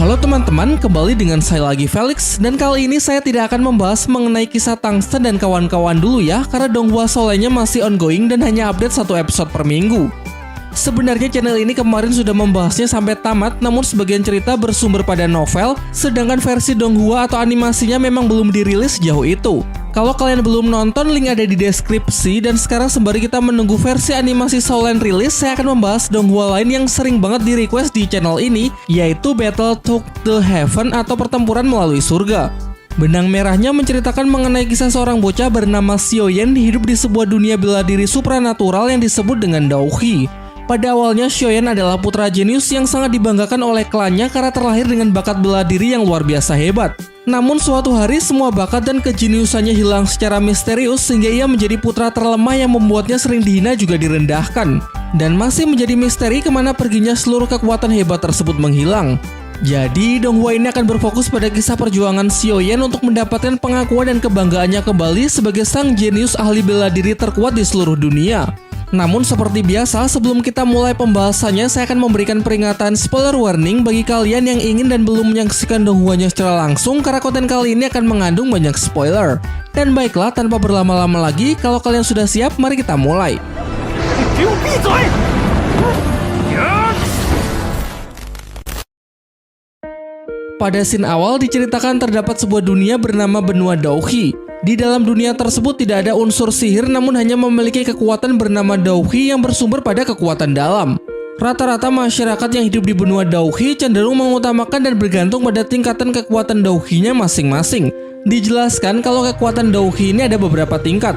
Halo teman-teman, kembali dengan saya lagi Felix, dan kali ini saya tidak akan membahas mengenai kisah Tungsten dan kawan-kawan dulu ya, karena Donghua Soleilnya masih ongoing dan hanya update 1 episode per minggu. Sebenarnya channel ini kemarin sudah membahasnya sampai tamat, namun sebagian cerita bersumber pada novel, sedangkan versi Donghua atau animasinya memang belum dirilis sejauh itu. Kalau kalian belum nonton, link ada di deskripsi, dan sekarang sembari kita menunggu versi animasi Soulland rilis, saya akan membahas Donghua lain yang sering banget di request di channel ini, yaitu Battle to the Heaven atau Pertempuran Melalui Surga. Benang merahnya menceritakan mengenai kisah seorang bocah bernama Xiaoyan hidup di sebuah dunia bela diri supranatural yang disebut dengan Daohi. Pada awalnya, Xiaoyan adalah putra jenius yang sangat dibanggakan oleh klannya karena terlahir dengan bakat bela diri yang luar biasa hebat. Namun suatu hari semua bakat dan kejeniusannya hilang secara misterius sehingga ia menjadi putra terlemah yang membuatnya sering dihina juga direndahkan. Dan masih menjadi misteri kemana perginya seluruh kekuatan hebat tersebut menghilang. Jadi Donghua ini akan berfokus pada kisah perjuangan Xiaoyan untuk mendapatkan pengakuan dan kebanggaannya kembali sebagai sang jenius ahli bela diri terkuat di seluruh dunia. Namun seperti biasa, sebelum kita mulai pembahasannya, saya akan memberikan peringatan spoiler warning bagi kalian yang ingin dan belum menyaksikan Donghuanya secara langsung, karena konten kali ini akan mengandung banyak spoiler. Dan baiklah, tanpa berlama-lama lagi, kalau kalian sudah siap, mari kita mulai. Pada scene awal diceritakan terdapat sebuah dunia bernama benua Daohi. Di dalam dunia tersebut tidak ada unsur sihir, namun hanya memiliki kekuatan bernama Daohi yang bersumber pada kekuatan dalam. Rata-rata masyarakat yang hidup di benua Daohi cenderung mengutamakan dan bergantung pada tingkatan kekuatan Daohi-nya masing-masing. Dijelaskan kalau kekuatan Daohi ini ada beberapa tingkat.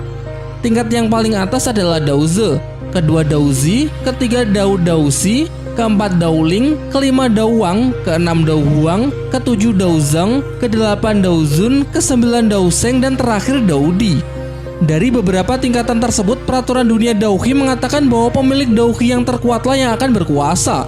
Tingkat yang paling atas adalah Daozi, kedua Daozi, ketiga Dao Daozi, keempat Daoling, kelima Daowang, keenam Daohuang, ketujuh Daozang, kedelapan Daozun, kesembilan Daoseng, dan terakhir Daodi. Dari beberapa tingkatan tersebut, peraturan dunia Daohi mengatakan bahwa pemilik Daohi yang terkuatlah yang akan berkuasa.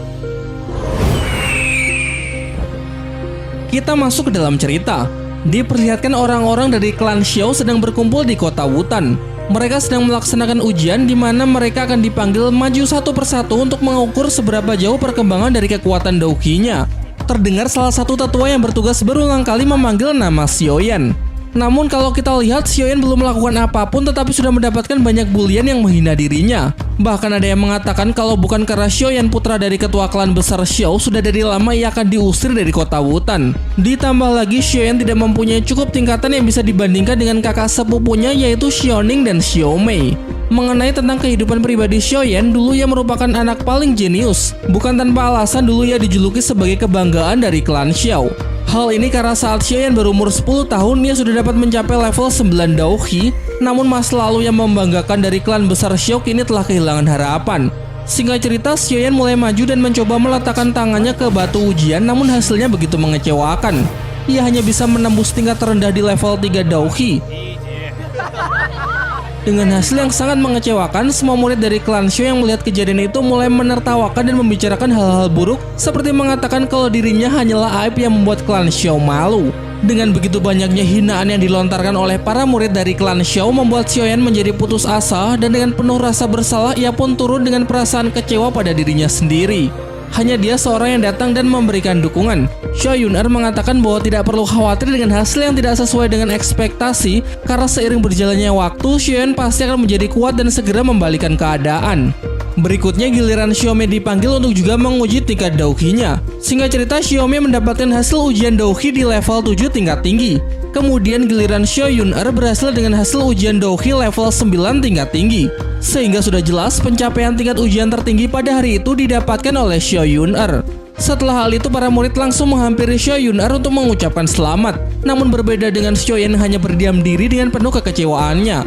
Kita masuk ke dalam cerita. Diperlihatkan orang-orang dari klan Xiao sedang berkumpul di kota Wutan. Mereka sedang melaksanakan ujian di mana mereka akan dipanggil maju satu persatu untuk mengukur seberapa jauh perkembangan dari kekuatan Daohi-nya. Terdengar salah satu tetua yang bertugas berulang kali memanggil nama Xiaoyan. Namun kalau kita lihat, Xiaoyan belum melakukan apapun tetapi sudah mendapatkan banyak bulian yang menghina dirinya. Bahkan ada yang mengatakan kalau bukan karena Xiaoyan putra dari ketua klan besar Xiao, sudah dari lama ia akan diusir dari kota Wutan. Ditambah lagi Xiaoyan tidak mempunyai cukup tingkatan yang bisa dibandingkan dengan kakak sepupunya yaitu Xiaoning dan Xiaomei. Mengenai tentang kehidupan pribadi Xiaoyan, dulu ia merupakan anak paling jenius. Bukan tanpa alasan dulu ia dijuluki sebagai kebanggaan dari klan Xiao. Hal ini karena saat Xiaoyan berumur 10 tahun, ia sudah dapat mencapai level 9 Daohi, namun masa lalu yang membanggakan dari klan besar Xiao kini telah kehilangan harapan. Singkat cerita, Xiaoyan mulai maju dan mencoba meletakkan tangannya ke batu ujian, namun hasilnya begitu mengecewakan. Ia hanya bisa menembus tingkat terendah di level 3 Daohi. Dengan hasil yang sangat mengecewakan, semua murid dari klan Xiao yang melihat kejadian itu mulai menertawakan dan membicarakan hal-hal buruk, seperti mengatakan kalau dirinya hanyalah aib yang membuat klan Xiao malu. Dengan begitu banyaknya hinaan yang dilontarkan oleh para murid dari klan Xiao membuat Xiaoyan menjadi putus asa, dan dengan penuh rasa bersalah ia pun turun dengan perasaan kecewa pada dirinya sendiri. Hanya dia seorang yang datang dan memberikan dukungan. Xiao Yunar mengatakan bahwa tidak perlu khawatir dengan hasil yang tidak sesuai dengan ekspektasi, karena seiring berjalannya waktu, Xiaoyan pasti akan menjadi kuat dan segera membalikan keadaan. Berikutnya giliran Xiaomei dipanggil untuk juga menguji tingkat Daohi-nya. Singkat cerita, Xiaomei mendapatkan hasil ujian Daohi di level 7 tingkat tinggi. Kemudian giliran Xiao Yunar berhasil dengan hasil ujian Daohi level 9 tingkat tinggi. Sehingga sudah jelas pencapaian tingkat ujian tertinggi pada hari itu didapatkan oleh Xiao Yunar. Setelah hal itu, para murid langsung menghampiri Xiao Yunar untuk mengucapkan selamat. Namun berbeda dengan Xiaoyan hanya berdiam diri dengan penuh kekecewaannya.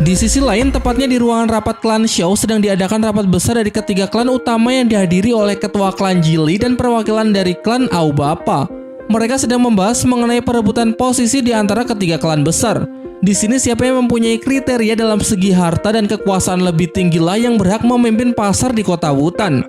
Di sisi lain, tepatnya di ruangan rapat klan Xiao sedang diadakan rapat besar dari ketiga klan utama yang dihadiri oleh ketua klan Jili dan perwakilan dari klan Aobapa. Mereka sedang membahas mengenai perebutan posisi di antara ketiga klan besar. Di sini siapa yang mempunyai kriteria dalam segi harta dan kekuasaan lebih tinggilah yang berhak memimpin pasar di kota Wutan.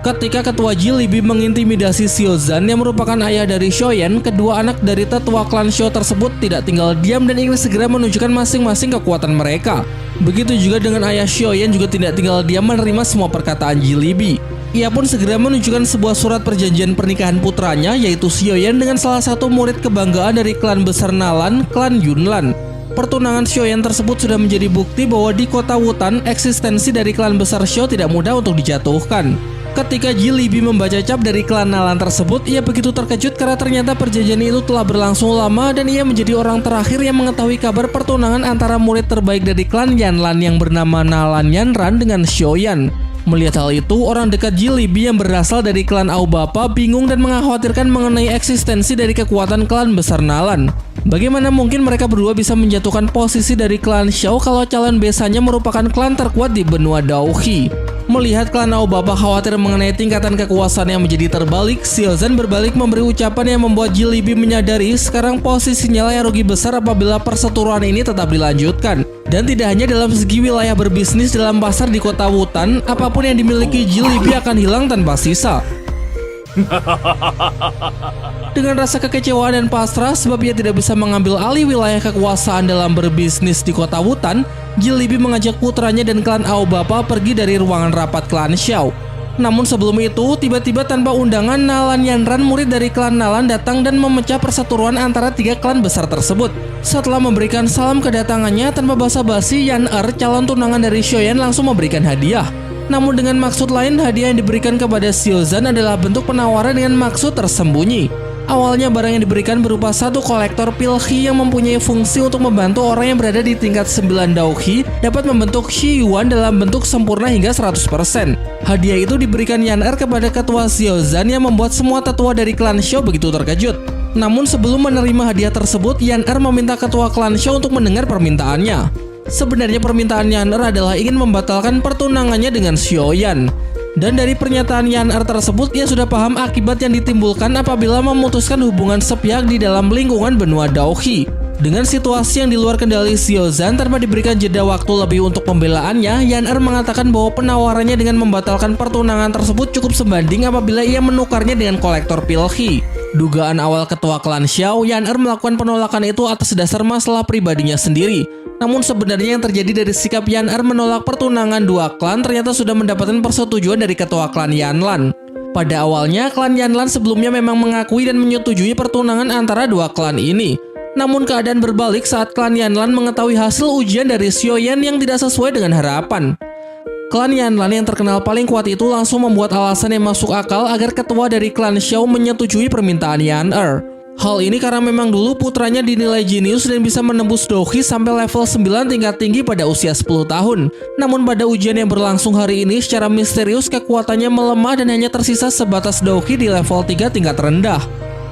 Ketika ketua Jilibi mengintimidasi Xiaozan yang merupakan ayah dari Xiaoyan, kedua anak dari tetua klan Xiao tersebut tidak tinggal diam dan ingin segera menunjukkan masing-masing kekuatan mereka. Begitu juga dengan ayah Xiaoyan juga tidak tinggal diam menerima semua perkataan Jilibi. Ia pun segera menunjukkan sebuah surat perjanjian pernikahan putranya, yaitu Xiaoyan dengan salah satu murid kebanggaan dari klan besar Nalan, klan Yunlan. Pertunangan Xiaoyan tersebut sudah menjadi bukti bahwa di kota Wutan, eksistensi dari klan besar Xiao tidak mudah untuk dijatuhkan. Ketika Jilibi membaca cap dari klan Nalan tersebut, ia begitu terkejut karena ternyata perjanjian itu telah berlangsung lama dan ia menjadi orang terakhir yang mengetahui kabar pertunangan antara murid terbaik dari klan Yanlan yang bernama Nalan Yanran dengan Xiaoyan. Melihat hal itu, orang dekat Jilibi yang berasal dari klan Aobapa bingung dan mengkhawatirkan mengenai eksistensi dari kekuatan klan besar Nalan. Bagaimana mungkin mereka berdua bisa menjatuhkan posisi dari klan Xiao kalau calon besanya merupakan klan terkuat di benua Daohi? Melihat klan Aobapa khawatir mengenai tingkatan kekuasaan yang menjadi terbalik, Xiaozan berbalik memberi ucapan yang membuat Jilibi menyadari sekarang posisinya lah yang rugi besar apabila perseteruan ini tetap dilanjutkan. Dan tidak hanya dalam segi wilayah berbisnis dalam pasar di kota Wutan, apapun yang dimiliki Jilibi akan hilang tanpa sisa. Dengan rasa kekecewaan dan pasrah sebab ia tidak bisa mengambil alih wilayah kekuasaan dalam berbisnis di kota Wutan, Jilibi mengajak putranya dan klan Aobapa pergi dari ruangan rapat klan Xiao. Namun sebelum itu, tiba-tiba tanpa undangan, Nalan Yanran, murid dari klan Nalan, datang dan memecah perseteruan antara 3 klan besar tersebut. Setelah memberikan salam kedatangannya, tanpa basa-basi, Yan calon tunangan dari Xiaoyan, langsung memberikan hadiah. Namun dengan maksud lain, hadiah yang diberikan kepada Xiaozan adalah bentuk penawaran dengan maksud tersembunyi. Awalnya barang yang diberikan berupa satu kolektor pil Qi yang mempunyai fungsi untuk membantu orang yang berada di tingkat 9 Daohi dapat membentuk Qi Yuan dalam bentuk sempurna hingga 100%. Hadiah itu diberikan Yan kepada ketua Xiaozan yang membuat semua tetua dari klan Xiao begitu terkejut. Namun sebelum menerima hadiah tersebut, Yan meminta ketua klan Xiao untuk mendengar permintaannya. Sebenarnya permintaan Yan adalah ingin membatalkan pertunangannya dengan Xiaoyan. Dan dari pernyataan Yan tersebut, ia sudah paham akibat yang ditimbulkan apabila memutuskan hubungan sepihak di dalam lingkungan benua Daohi. Dengan situasi yang di luar kendali Xiaozan tanpa diberikan jeda waktu lebih untuk pembelaannya, Yan mengatakan bahwa penawarannya dengan membatalkan pertunangan tersebut cukup sebanding apabila ia menukarnya dengan kolektor pil Qi. Dugaan awal ketua klan Xiao, Yan melakukan penolakan itu atas dasar masalah pribadinya sendiri. Namun sebenarnya yang terjadi dari sikap Yan menolak pertunangan 2 klan ternyata sudah mendapatkan persetujuan dari ketua klan Yanlan. Pada awalnya, klan Yanlan sebelumnya memang mengakui dan menyetujui pertunangan antara 2 klan ini. Namun keadaan berbalik saat klan Yanlan mengetahui hasil ujian dari Xiaoyan yang tidak sesuai dengan harapan. Klan Yanlan yang terkenal paling kuat itu langsung membuat alasan yang masuk akal agar ketua dari klan Xiao menyetujui permintaan Yan. Hal ini karena memang dulu putranya dinilai jenius dan bisa menembus Daohi sampai level 9 tingkat tinggi pada usia 10 tahun. Namun pada ujian yang berlangsung hari ini, secara misterius kekuatannya melemah dan hanya tersisa sebatas Daohi di level 3 tingkat rendah.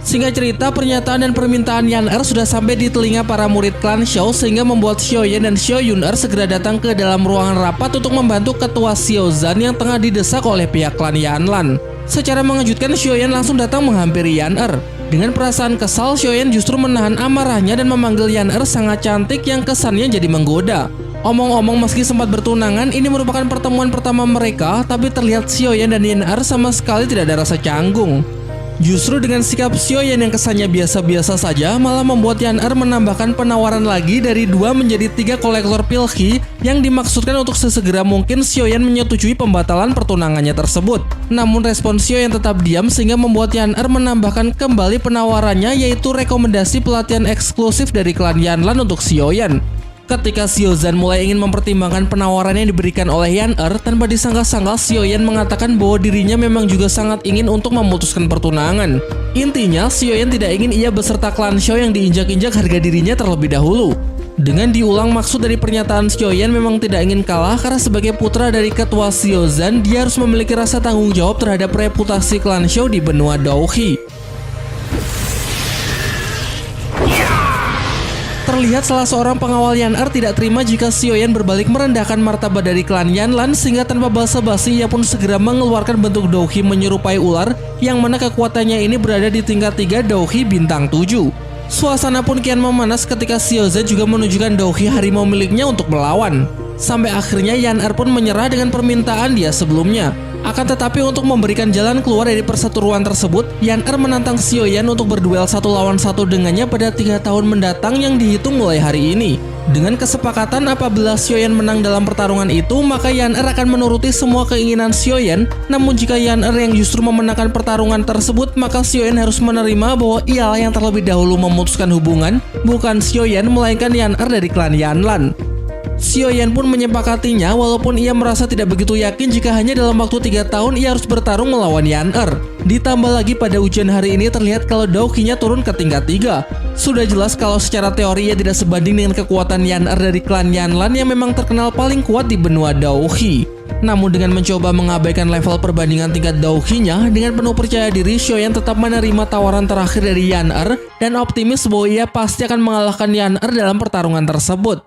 Singkat cerita, pernyataan dan permintaan Yan sudah sampai di telinga para murid klan Xiao sehingga membuat Xiaoyan dan Xiao Yun segera datang ke dalam ruangan rapat untuk membantu ketua Xiaozan yang tengah didesak oleh pihak klan Yanlan. Secara mengejutkan, Xiaoyan langsung datang menghampiri Yan. Dengan perasaan kesal, Xiaoyan justru menahan amarahnya dan memanggil Yan sangat cantik yang kesannya jadi menggoda. Omong-omong, meski sempat bertunangan, ini merupakan pertemuan pertama mereka, tapi terlihat Xiaoyan dan Yan sama sekali tidak ada rasa canggung. Justru dengan sikap Xiaoyan yang kesannya biasa-biasa saja, malah membuat Yan menambahkan penawaran lagi dari 2 menjadi 3 kolektor pil Qi yang dimaksudkan untuk sesegera mungkin Xiaoyan menyetujui pembatalan pertunangannya tersebut. Namun respon Xiaoyan tetap diam sehingga membuat Yan menambahkan kembali penawarannya, yaitu rekomendasi pelatihan eksklusif dari klan Yanlan untuk Xiaoyan. Ketika Xiaozan mulai ingin mempertimbangkan penawaran yang diberikan oleh Yan tanpa disangka-sangka Xiaoyan mengatakan bahwa dirinya memang juga sangat ingin untuk memutuskan pertunangan. Intinya, Xiaoyan tidak ingin ia beserta klan Xiao yang diinjak-injak harga dirinya terlebih dahulu. Dengan diulang, maksud dari pernyataan Xiaoyan memang tidak ingin kalah karena sebagai putra dari ketua Xiaozan, dia harus memiliki rasa tanggung jawab terhadap reputasi klan Xiao di benua Daohi. Terlihat salah seorang pengawal Yan tidak terima jika Xiaoyan berbalik merendahkan martabat dari klan Yanlan sehingga tanpa basa-basi ia pun segera mengeluarkan bentuk Daohi menyerupai ular yang mana kekuatannya ini berada di tingkat 3 Daohi bintang 7. Suasana pun kian memanas ketika Xiaozan juga menunjukkan Daohi harimau miliknya untuk melawan. Sampai akhirnya Yan pun menyerah dengan permintaan dia sebelumnya. Akan tetapi untuk memberikan jalan keluar dari perseteruan tersebut, Yan-er menantang Xiaoyan untuk berduel 1 lawan 1 dengannya pada 3 tahun mendatang yang dihitung mulai hari ini. Dengan kesepakatan apabila Xiaoyan menang dalam pertarungan itu, maka Yan-er akan menuruti semua keinginan Xiaoyan. Namun jika Yan-er yang justru memenangkan pertarungan tersebut, maka Xiaoyan harus menerima bahwa ialah yang terlebih dahulu memutuskan hubungan, bukan Xiaoyan melainkan Yan-er dari klan Yanlan. Xiaoyan pun menyepakatinya walaupun ia merasa tidak begitu yakin jika hanya dalam waktu 3 tahun ia harus bertarung melawan Yan-er. Ditambah lagi pada ujian hari ini terlihat kalau Daoqi-nya turun ke tingkat 3. Sudah jelas kalau secara teori ia tidak sebanding dengan kekuatan Yan-er dari klan Yanlan yang memang terkenal paling kuat di benua Daoqi. Namun dengan mencoba mengabaikan level perbandingan tingkat Daoqi-nya, dengan penuh percaya diri Xiaoyan tetap menerima tawaran terakhir dari Yan-er dan optimis bahwa ia pasti akan mengalahkan Yan-er dalam pertarungan tersebut.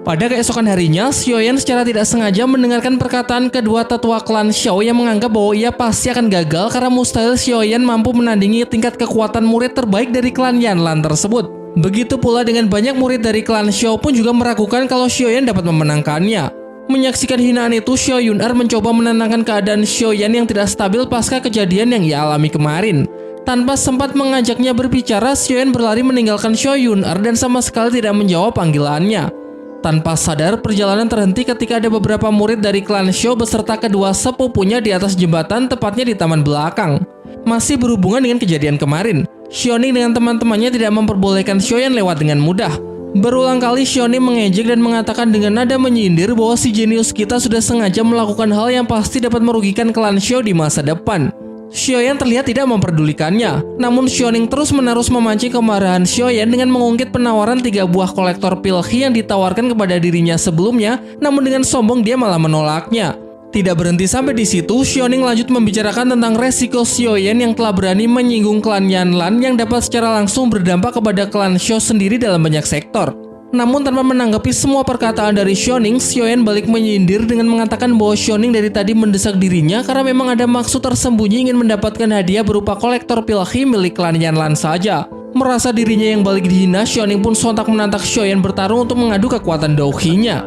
Pada keesokan harinya, Xiaoyan secara tidak sengaja mendengarkan perkataan kedua tetua klan Xiao yang menganggap bahwa ia pasti akan gagal karena mustahil Xiaoyan mampu menandingi tingkat kekuatan murid terbaik dari klan Yanlan tersebut. Begitu pula dengan banyak murid dari klan Xiao pun juga meragukan kalau Xiaoyan dapat memenangkannya. Menyaksikan hinaan itu, Xiao Yun-er mencoba menenangkan keadaan Xiaoyan yang tidak stabil pasca kejadian yang ia alami kemarin. Tanpa sempat mengajaknya berbicara, Xiaoyan berlari meninggalkan Xiao Yun-er dan sama sekali tidak menjawab panggilannya. Tanpa sadar, perjalanan terhenti ketika ada beberapa murid dari klan Xiao beserta kedua sepupunya di atas jembatan, tepatnya di taman belakang. Masih berhubungan dengan kejadian kemarin, Xiaoning dengan teman-temannya tidak memperbolehkan Xiaoyan lewat dengan mudah. Berulang kali Xiaoning mengejek dan mengatakan dengan nada menyindir bahwa si jenius kita sudah sengaja melakukan hal yang pasti dapat merugikan klan Xiao di masa depan. Xiaoyan terlihat tidak memperdulikannya, namun Xiaoning terus-menerus memancing kemarahan Xiaoyan dengan mengungkit penawaran 3 buah kolektor pilhi yang ditawarkan kepada dirinya sebelumnya, namun dengan sombong dia malah menolaknya. Tidak berhenti sampai di situ, Xiaoning lanjut membicarakan tentang resiko Xiaoyan yang telah berani menyinggung klan Yanlan yang dapat secara langsung berdampak kepada klan Xiao sendiri dalam banyak sektor. Namun tanpa menanggapi semua perkataan dari Xiaoning, Xiaoyan balik menyindir dengan mengatakan bahwa Xiaoning dari tadi mendesak dirinya karena memang ada maksud tersembunyi ingin mendapatkan hadiah berupa kolektor pilhi milik klan Yanlan saja. Merasa dirinya yang balik dihina, Xiaoning pun sontak menantang Xiaoyan bertarung untuk mengadu kekuatan Daoqi-nya.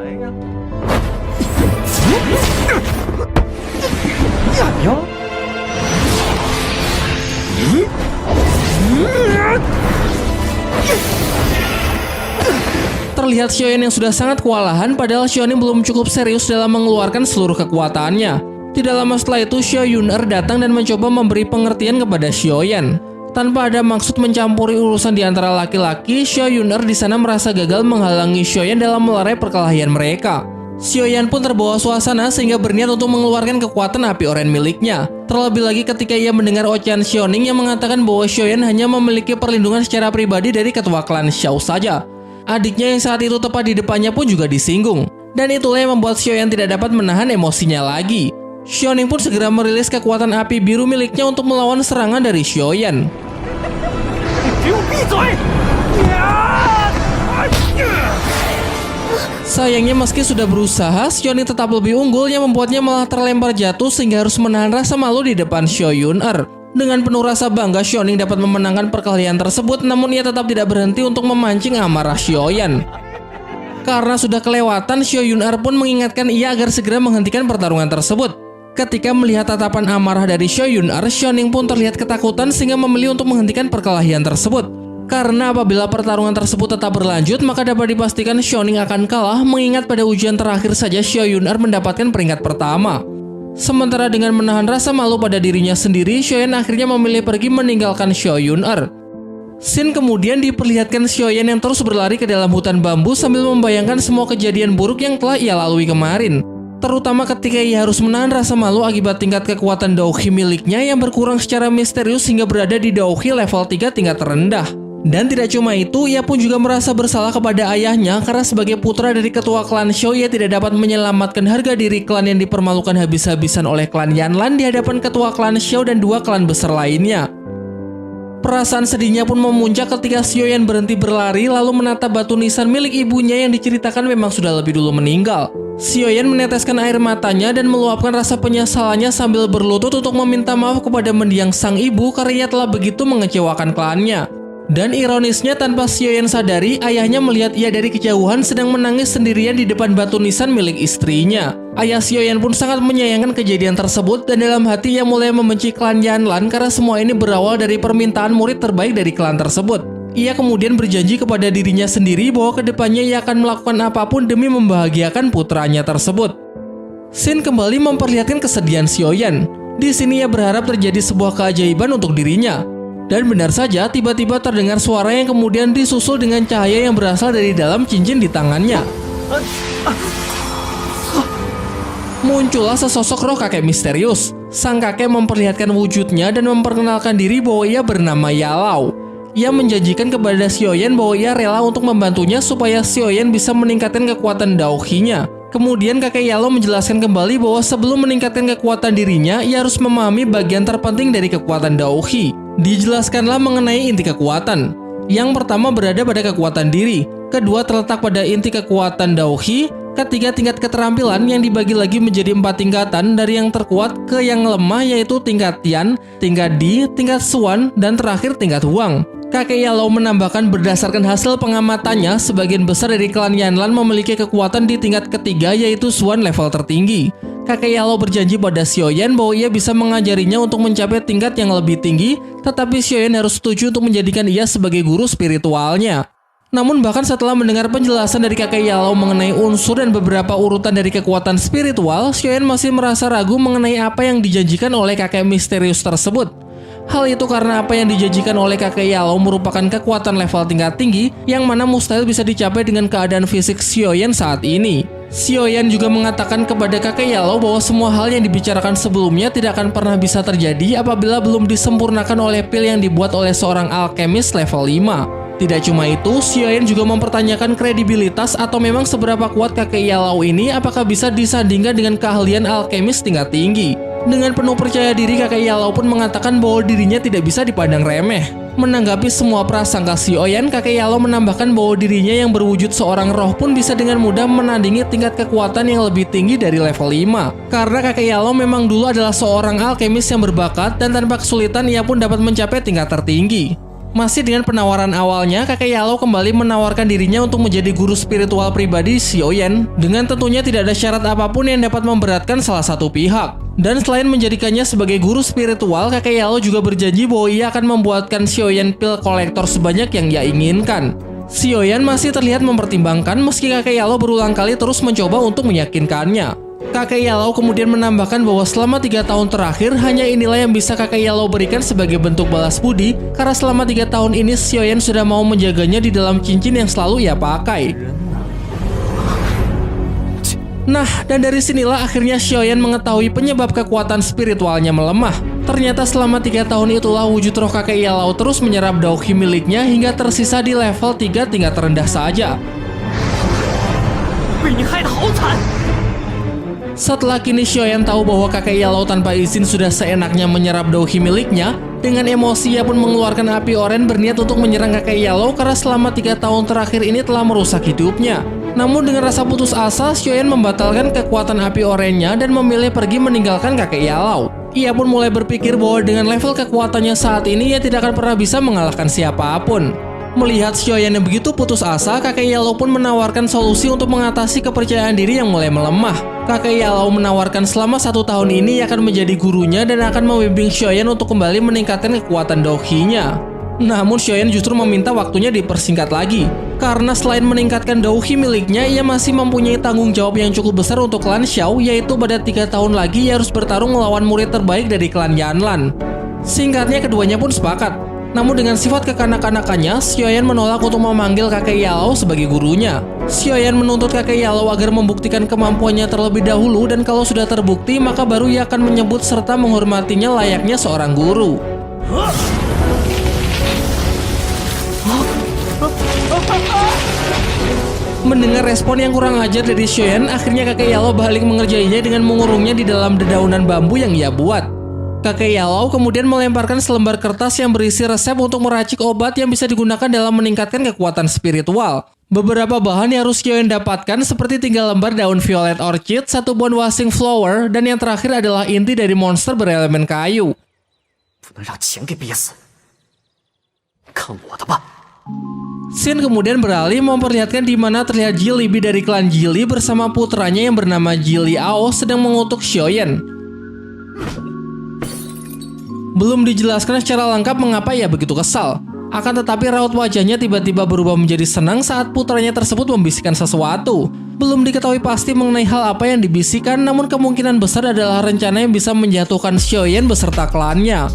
Terlihat Xiaoyan yang sudah sangat kewalahan, padahal Xiaoning belum cukup serius dalam mengeluarkan seluruh kekuatannya. Tidak lama setelah itu, Xiao Yun-er datang dan mencoba memberi pengertian kepada Xiaoyan. Tanpa ada maksud mencampuri urusan di antara laki-laki, Xiao Yun-er di sana merasa gagal menghalangi Xiaoyan dalam melerai perkelahian mereka. Xiaoyan pun terbawa suasana sehingga berniat untuk mengeluarkan kekuatan api oren miliknya. Terlebih lagi ketika ia mendengar ocehan Xiaoning yang mengatakan bahwa Xiaoyan hanya memiliki perlindungan secara pribadi dari ketua klan Xiao saja. Adiknya yang saat itu tepat di depannya pun juga disinggung. Dan itulah yang membuat Xiaoyan tidak dapat menahan emosinya lagi. Xiaoning pun segera merilis kekuatan api biru miliknya untuk melawan serangan dari Xiaoyan. Sayangnya meski sudah berusaha, Xiaoning tetap lebih unggul yang membuatnya malah terlempar jatuh sehingga harus menahan rasa malu di depan Xiao Yun-er. Dengan penuh rasa bangga, Xiaoning dapat memenangkan perkelahian tersebut, namun ia tetap tidak berhenti untuk memancing amarah Xiaoyan. Karena sudah kelewatan, Xiao Yun-er pun mengingatkan ia agar segera menghentikan pertarungan tersebut. Ketika melihat tatapan amarah dari Xiao Yun-er, Xiaoning pun terlihat ketakutan sehingga memilih untuk menghentikan perkelahian tersebut. Karena apabila pertarungan tersebut tetap berlanjut, maka dapat dipastikan Xiaoning akan kalah, mengingat pada ujian terakhir saja Xiao Yun-er mendapatkan peringkat pertama. Sementara dengan menahan rasa malu pada dirinya sendiri, Xiaoyan akhirnya memilih pergi meninggalkan Xiao Yun-er. Scene kemudian diperlihatkan Xiaoyan yang terus berlari ke dalam hutan bambu sambil membayangkan semua kejadian buruk yang telah ia lalui kemarin. Terutama ketika ia harus menahan rasa malu akibat tingkat kekuatan Daoqi miliknya yang berkurang secara misterius hingga berada di Daoqi level 3 tingkat terendah. Dan tidak cuma itu, ia pun juga merasa bersalah kepada ayahnya karena sebagai putra dari ketua klan Xiao, ia tidak dapat menyelamatkan harga diri klan yang dipermalukan habis-habisan oleh klan Yanlan di hadapan ketua klan Xiao dan 2 klan besar lainnya. Perasaan sedihnya pun memuncak ketika Xiaoyan berhenti berlari lalu menatap batu nisan milik ibunya yang diceritakan memang sudah lebih dulu meninggal. Xiaoyan meneteskan air matanya dan meluapkan rasa penyesalannya sambil berlutut untuk meminta maaf kepada mendiang sang ibu karena ia telah begitu mengecewakan klannya. Dan ironisnya tanpa Xiaoyan sadari, ayahnya melihat ia dari kejauhan sedang menangis sendirian di depan batu nisan milik istrinya. Ayah Xiaoyan pun sangat menyayangkan kejadian tersebut dan dalam hati ia mulai membenci klan Yanlan karena semua ini berawal dari permintaan murid terbaik dari klan tersebut. Ia kemudian berjanji kepada dirinya sendiri bahwa kedepannya ia akan melakukan apapun demi membahagiakan putranya tersebut. Xin kembali memperlihatkan kesedihan Xiaoyan. Di sini ia berharap terjadi sebuah keajaiban untuk dirinya. Dan benar saja, tiba-tiba terdengar suara yang kemudian disusul dengan cahaya yang berasal dari dalam cincin di tangannya. Muncullah sesosok roh kakek misterius. Sang kakek memperlihatkan wujudnya dan memperkenalkan diri bahwa ia bernama Yalau. Ia menjanjikan kepada Xiaoyan bahwa ia rela untuk membantunya supaya Xiaoyan bisa meningkatkan kekuatan Daohi-nya. Kemudian kakek Yalau menjelaskan kembali bahwa sebelum meningkatkan kekuatan dirinya, ia harus memahami bagian terpenting dari kekuatan Daohi. Dijelaskanlah mengenai inti kekuatan. Yang pertama berada pada kekuatan diri, kedua terletak pada inti kekuatan Daohi, ketiga tingkat keterampilan yang dibagi lagi menjadi 4 tingkatan dari yang terkuat ke yang lemah yaitu tingkat Tian, tingkat Di, tingkat Xuan, dan terakhir tingkat Huang. Kakek Yalau menambahkan berdasarkan hasil pengamatannya, sebagian besar dari klan Yanlan memiliki kekuatan di tingkat ketiga yaitu Xuan level tertinggi. Kakek Yalau berjanji pada Xiaoyan bahwa ia bisa mengajarinya untuk mencapai tingkat yang lebih tinggi, tetapi Xiaoyan harus setuju untuk menjadikan ia sebagai guru spiritualnya. Namun bahkan setelah mendengar penjelasan dari kakek Yalau mengenai unsur dan beberapa urutan dari kekuatan spiritual, Xiaoyan masih merasa ragu mengenai apa yang dijanjikan oleh kakek misterius tersebut. Hal itu karena apa yang dijanjikan oleh kakek Yalau merupakan kekuatan level tingkat tinggi yang mana mustahil bisa dicapai dengan keadaan fisik Xiaoyan saat ini. Xiaoyan juga mengatakan kepada kakek Yalau bahwa semua hal yang dibicarakan sebelumnya tidak akan pernah bisa terjadi apabila belum disempurnakan oleh pil yang dibuat oleh seorang alkemis level 5. Tidak cuma itu, Xiaoyan juga mempertanyakan kredibilitas atau memang seberapa kuat kakek Yalau ini apakah bisa disandingkan dengan keahlian alkemis tingkat tinggi. Dengan penuh percaya diri, kakek Yalau pun mengatakan bahwa dirinya tidak bisa dipandang remeh. Menanggapi semua prasangka Xiaoyan, kakek Yalau menambahkan bahwa dirinya yang berwujud seorang roh pun bisa dengan mudah menandingi tingkat kekuatan yang lebih tinggi dari level 5. Karena kakek Yalau memang dulu adalah seorang alkemis yang berbakat dan tanpa kesulitan ia pun dapat mencapai tingkat tertinggi. Masih dengan penawaran awalnya, kakek Yalau kembali menawarkan dirinya untuk menjadi guru spiritual pribadi Xiaoyan, dengan tentunya tidak ada syarat apapun yang dapat memberatkan salah satu pihak. Dan selain menjadikannya sebagai guru spiritual, kakek Yalau juga berjanji bahwa ia akan membuatkan Xiaoyan pil kolektor sebanyak yang ia inginkan. Xiaoyan masih terlihat mempertimbangkan meski kakek Yalau berulang kali terus mencoba untuk meyakinkannya. Kakek Yalau kemudian menambahkan bahwa selama 3 tahun terakhir hanya inilah yang bisa kakek Yalau berikan sebagai bentuk balas budi, karena selama 3 tahun ini Xiaoyan sudah mau menjaganya di dalam cincin yang selalu ia pakai. Nah, dan dari sinilah akhirnya Xiaoyan mengetahui penyebab kekuatan spiritualnya melemah. Ternyata selama 3 tahun itulah wujud roh kakek Yalau terus menyerap Daohi miliknya hingga tersisa di level 3 tingkat terendah saja. Setelah kini Xiaoyan tahu bahwa kakek Yalau tanpa izin sudah seenaknya menyerap Daohi miliknya, dengan emosi ia pun mengeluarkan api oren berniat untuk menyerang kakek Yalau karena selama 3 tahun terakhir ini telah merusak hidupnya. Namun dengan rasa putus asa, Xiaoyan membatalkan kekuatan api orennya dan memilih pergi meninggalkan kakek Yalau. Ia pun mulai berpikir bahwa dengan level kekuatannya saat ini ia tidak akan pernah bisa mengalahkan siapapun. Melihat Xiaoyan yang begitu putus asa, kakek Yalau pun menawarkan solusi untuk mengatasi kepercayaan diri yang mulai melemah. Kakek Yalau menawarkan selama 1 tahun ini ia akan menjadi gurunya dan akan membimbing Xiaoyan untuk kembali meningkatkan kekuatan Daohi-nya. Namun Xiaoyan justru meminta waktunya dipersingkat lagi, karena selain meningkatkan Daohi miliknya, ia masih mempunyai tanggung jawab yang cukup besar untuk klan Xiao, yaitu pada 3 tahun lagi ia harus bertarung melawan murid terbaik dari klan Yanlan. Singkatnya keduanya pun sepakat. Namun dengan sifat kekanak-kanakannya, Xiaoyan menolak untuk memanggil kakek Yalau sebagai gurunya. Xiaoyan menuntut kakek Yalau agar membuktikan kemampuannya terlebih dahulu dan kalau sudah terbukti maka baru ia akan menyebut serta menghormatinya layaknya seorang guru. Mendengar respon yang kurang ajar dari Xiaoyan, akhirnya kakek Yalau balik mengerjainya dengan mengurungnya di dalam dedaunan bambu yang ia buat. Kakek Yalau kemudian melemparkan selembar kertas yang berisi resep untuk meracik obat yang bisa digunakan dalam meningkatkan kekuatan spiritual. Beberapa bahan yang harus Xiaoyan dapatkan seperti 3 lembar daun violet orchid, 1 buah wasing flower, dan yang terakhir adalah inti dari monster berelemen kayu. 看我的吧！ Scene kemudian beralih memperlihatkan di mana terlihat Ji Libi dari klan Jili bersama putranya yang bernama Ji Liao sedang mengutuk Xiaoyan. Belum dijelaskan secara lengkap mengapa ia begitu kesal. Akan tetapi raut wajahnya tiba-tiba berubah menjadi senang saat putranya tersebut membisikkan sesuatu. Belum diketahui pasti mengenai hal apa yang dibisikkan, namun kemungkinan besar adalah rencana yang bisa menjatuhkan Xiaoyan beserta klannya.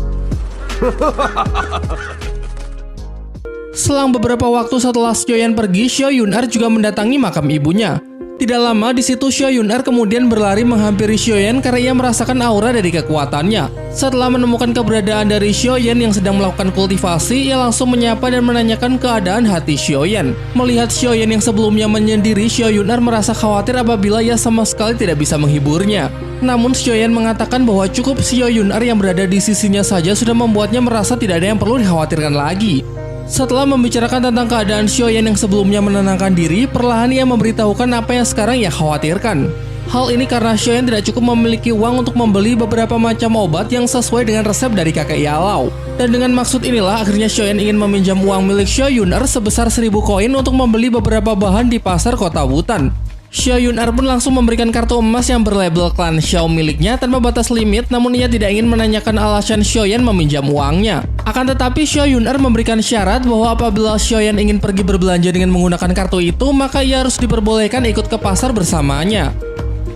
Selang beberapa waktu setelah Xiaoyan pergi, Xiao Yunar juga mendatangi makam ibunya. Tidak lama di situ Xiao Yunar kemudian berlari menghampiri Xiaoyan karena ia merasakan aura dari kekuatannya. Setelah menemukan keberadaan dari Xiaoyan yang sedang melakukan kultivasi, ia langsung menyapa dan menanyakan keadaan hati Xiaoyan. Melihat Xiaoyan yang sebelumnya menyendiri, Xiao Yunar merasa khawatir apabila ia sama sekali tidak bisa menghiburnya. Namun Xiaoyan mengatakan bahwa cukup Xiao Yunar yang berada di sisinya saja sudah membuatnya merasa tidak ada yang perlu dikhawatirkan lagi. Setelah membicarakan tentang keadaan Xiaoyan yang sebelumnya menenangkan diri, perlahan ia memberitahukan apa yang sekarang ia khawatirkan. Hal ini karena Xiaoyan tidak cukup memiliki uang untuk membeli beberapa macam obat yang sesuai dengan resep dari kakek Yalau. Dan dengan maksud inilah akhirnya Xiaoyan ingin meminjam uang milik Xiao Yunar sebesar 1000 koin untuk membeli beberapa bahan di pasar kota Wutan. Xiao Yunar pun langsung memberikan kartu emas yang berlabel klan Xiao miliknya tanpa batas limit, namun ia tidak ingin menanyakan alasan Xiaoyan meminjam uangnya. Akan tetapi Xiao Yunar memberikan syarat bahwa apabila Xiaoyan ingin pergi berbelanja dengan menggunakan kartu itu, maka ia harus diperbolehkan ikut ke pasar bersamanya.